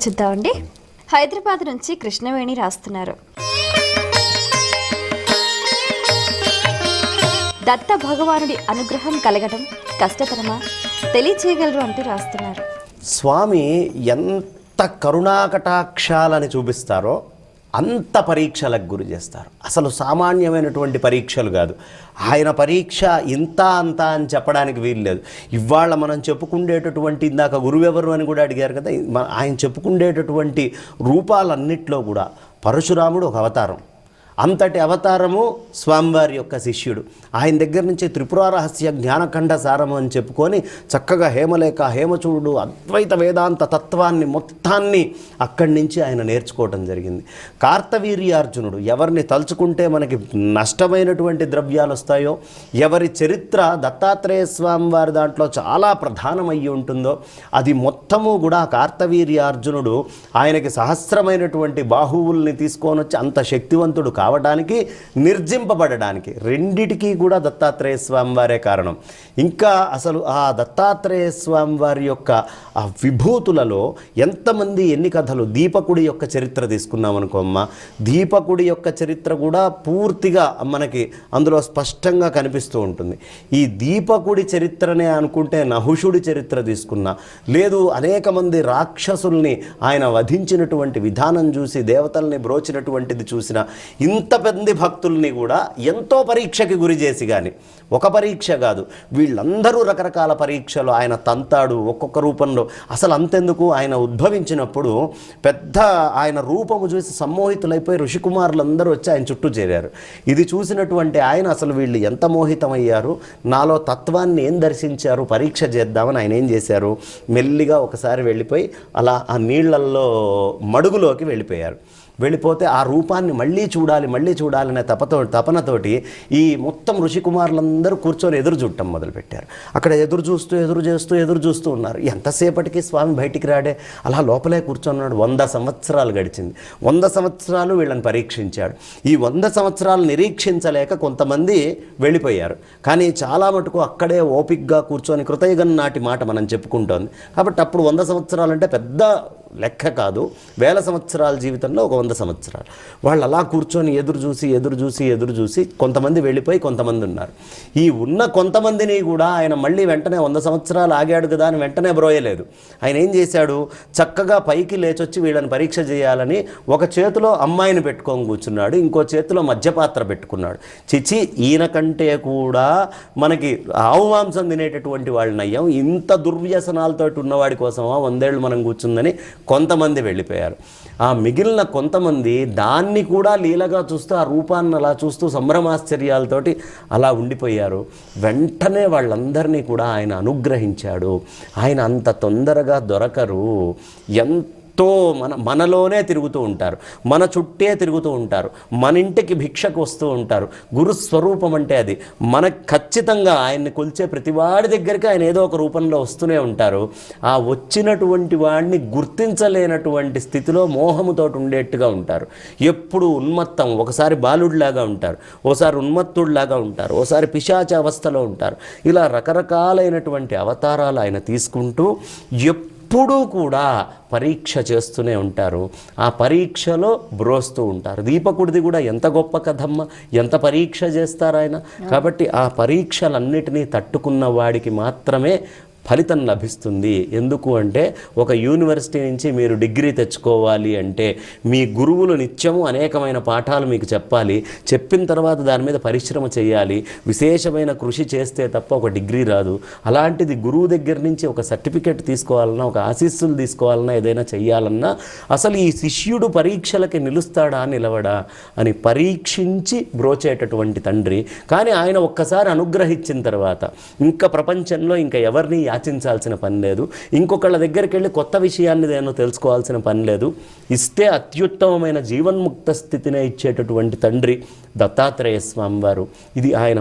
చూద్దామండి. హైదరాబాద్ నుంచి కృష్ణవేణి రాస్తున్నారు. దత్త భగవానుడి అనుగ్రహం కలగడం కష్టతరమా, తెలియచేయగలరు అంటూ రాస్తున్నారు. స్వామి ఎంత కరుణాకటాక్షాలని చూపిస్తారో అంత పరీక్షలకు గురి చేస్తారు. అసలు సామాన్యమైనటువంటి పరీక్షలు కాదు. ఆయన పరీక్ష ఇంత అంత అని చెప్పడానికి వీలు లేదు. ఇవాళ మనం చెప్పుకుండేటటువంటి, ఇందాక గురువెవరు అని కూడా అడిగారు కదా, ఆయన చెప్పుకుండేటటువంటి రూపాలన్నిట్లో కూడా పరశురాముడు ఒక అవతారం. అంతటి అవతారము స్వామివారి యొక్క శిష్యుడు. ఆయన దగ్గర నుంచి త్రిపుర రహస్య జ్ఞానఖండ సారము అని చెప్పుకొని చక్కగా హేమలేఖ, హేమచూడు, అద్వైత వేదాంత తత్వాన్ని మొత్తాన్ని అక్కడి నుంచి ఆయన నేర్చుకోవటం జరిగింది. కార్తవీర్యార్జునుడు ఎవరిని తలుచుకుంటే మనకి నష్టమైనటువంటి ద్రవ్యాలు వస్తాయో, ఎవరి చరిత్ర దత్తాత్రేయ స్వామివారి దాంట్లో చాలా ప్రధానమయ్యి ఉంటుందో అది మొత్తము కూడా కార్తవీర్యార్జునుడు ఆయనకి సహస్రమైనటువంటి బాహువుల్ని తీసుకొని వచ్చి అంత శక్తివంతుడు కావడానికి, నిర్జింపబడడానికి రెండిటికీ కూడా దత్తాత్రేయ స్వామి వారే కారణం. ఇంకా అసలు ఆ దత్తాత్రేయ స్వామి వారి యొక్క ఆ విభూతులలో ఎంతమంది ఎన్ని కథలు. దీపకుడి యొక్క చరిత్ర తీసుకున్నాం అనుకోమ్మా, దీపకుడి యొక్క చరిత్ర కూడా పూర్తిగా మనకి అందులో స్పష్టంగా కనిపిస్తూ ఉంటుంది. ఈ దీపకుడి చరిత్రనే అనుకుంటే నహుషుడి చరిత్ర తీసుకున్నా, లేదు అనేక మంది రాక్షసుల్ని ఆయన వధించినటువంటి విధానం చూసి, దేవతల్ని బ్రోచినటువంటిది చూసిన, ఇంత పెద్ద భక్తుల్ని కూడా ఎంతో పరీక్షకి గురి చేసి, కానీ ఒక పరీక్ష కాదు, వీళ్ళందరూ రకరకాల పరీక్షలు ఆయన తంతాడు ఒక్కొక్క రూపంలో. అసలు అంతెందుకు, ఆయన ఉద్భవించినప్పుడు పెద్ద ఆయన రూపము చూసి సమ్మోహితులైపోయి ఋషికుమారులందరూ వచ్చి ఆయన చుట్టూ చేరారు. ఇది చూసినటువంటి ఆయన అసలు వీళ్ళు ఎంత మోహితమయ్యారు, నాలో తత్వాన్ని ఏం దర్శించారు, పరీక్ష చేద్దామని ఆయన ఏం చేశారు, మెల్లిగా ఒకసారి వెళ్ళిపోయి అలా ఆ నీళ్లల్లో మడుగులోకి వెళ్ళిపోయారు. వెళ్ళిపోతే ఆ రూపాన్ని మళ్ళీ చూడాలనే తపనతోటి ఈ మొత్తం ఋషికుమారులందరూ కూర్చొని ఎదురు చూడటం మొదలుపెట్టారు. అక్కడ ఎదురు చూస్తూ ఉన్నారు. ఎంతసేపటికి స్వామి బయటికి రాడే, అలా లోపలే కూర్చొన్నాడు. 100 సంవత్సరాలు గడిచింది. 100 సంవత్సరాలు వీళ్ళని పరీక్షించాడు. ఈ 100 సంవత్సరాలు నిరీక్షించలేక కొంతమంది వెళ్ళిపోయారు. కానీ చాలా మటుకు అక్కడే ఓపిక్గా కూర్చొని, కృతయుగం నాటి మాట మనం చెప్పుకుంటోంది కాబట్టి అప్పుడు 100 సంవత్సరాలు అంటే పెద్ద లెక్క కాదు, వేల సంవత్సరాల జీవితంలో ఒక 100 సంవత్సరాలు. వాళ్ళు అలా కూర్చొని ఎదురు చూసి కొంతమంది వెళ్ళిపోయి కొంతమంది ఉన్నారు. ఈ ఉన్న కొంతమందిని కూడా ఆయన మళ్ళీ వెంటనే 100 సంవత్సరాలు ఆగాడు కదా అని వెంటనే బ్రోయలేదు. ఆయన ఏం చేశాడు, చక్కగా పైకి లేచొచ్చి వీళ్ళని పరీక్ష చేయాలని ఒక చేతిలో అమ్మాయిని పెట్టుకొని కూర్చున్నాడు, ఇంకో చేతిలో మధ్యపాత్ర పెట్టుకున్నాడు. చిచి, ఈయన కంటే కూడా మనకి ఆవు మాంసం తినేటటువంటి వాళ్ళు నయ్యం, ఇంత దుర్వ్యసనాలతోటి ఉన్నవాడి కోసమా 100 ఏళ్ళు మనం కూర్చుందని కొంతమంది వెళ్ళిపోయారు. ఆ మిగిలిన కొంతమంది దాన్ని కూడా లీలగా చూస్తూ, ఆ రూపాన్ని అలా చూస్తూ సంభ్రమాశ్చర్యాలతోటి అలా ఉండిపోయారు. వెంటనే వాళ్ళందరినీ కూడా ఆయన అనుగ్రహించాడు. ఆయన అంత తొందరగా దొరకరు. మనలోనే తిరుగుతూ ఉంటారు, మన చుట్టే తిరుగుతూ ఉంటారు, మన ఇంటికి భిక్షకు వస్తూ ఉంటారు. గురుస్వరూపం అంటే అది. మనకు ఖచ్చితంగా ఆయన్ని కొలిచే ప్రతివాడి దగ్గరికి ఆయన ఏదో ఒక రూపంలో వస్తూనే ఉంటారు. ఆ వచ్చినటువంటి వాడిని గుర్తించలేనటువంటి స్థితిలో మోహముతో ఉండేట్టుగా ఉంటారు. ఎప్పుడు ఉన్మత్తం, ఒకసారి బాలుడిలాగా ఉంటారు, ఓసారి ఉన్మత్తుడిలాగా ఉంటారు, ఓసారి పిశాచ అవస్థలో ఉంటారు. ఇలా రకరకాలైనటువంటి అవతారాలు ఆయన తీసుకుంటూ ఎప్పుడూ కూడా పరీక్ష చేస్తూనే ఉంటారు. ఆ పరీక్షలో బ్రోస్తూ ఉంటారు. దీపకుడిది కూడా ఎంత గొప్ప కథమ్మ, ఎంత పరీక్ష చేస్తారు ఆయన. కాబట్టి ఆ పరీక్షలన్నిటినీ తట్టుకున్న వాడికి మాత్రమే ఫలితం లభిస్తుంది. ఎందుకు అంటే ఒక యూనివర్సిటీ నుంచి మీరు డిగ్రీ తెచ్చుకోవాలి అంటే మీ గురువులు నిత్యము అనేకమైన పాఠాలు మీకు చెప్పాలి, చెప్పిన తర్వాత దాని మీద పరిశ్రమ చేయాలి, విశేషమైన కృషి చేస్తే తప్ప ఒక డిగ్రీ రాదు. అలాంటిది గురువు దగ్గర నుంచి ఒక సర్టిఫికెట్ తీసుకోవాలన్నా, ఒక ఆశీస్సులు తీసుకోవాలన్నా, ఏదైనా చెయ్యాలన్నా అసలు ఈ శిష్యుడు పరీక్షలకి నిలుస్తాడా నిలవడా అని పరీక్షించి బ్రోచేటటువంటి తండ్రి. కానీ ఆయన ఒక్కసారి అనుగ్రహించిన తర్వాత ఇంకా ప్రపంచంలో ఇంకా ఎవరిని యాచించాల్సిన పని లేదు, ఇంకొకళ్ళ దగ్గరికి వెళ్ళి కొత్త విషయాన్ని నేను తెలుసుకోవాల్సిన పని లేదు. ఇస్తే అత్యుత్తమమైన జీవన్ముక్త స్థితినే ఇచ్చేటటువంటి తండ్రి దత్తాత్రేయ స్వామి వారు. ఇది ఆయన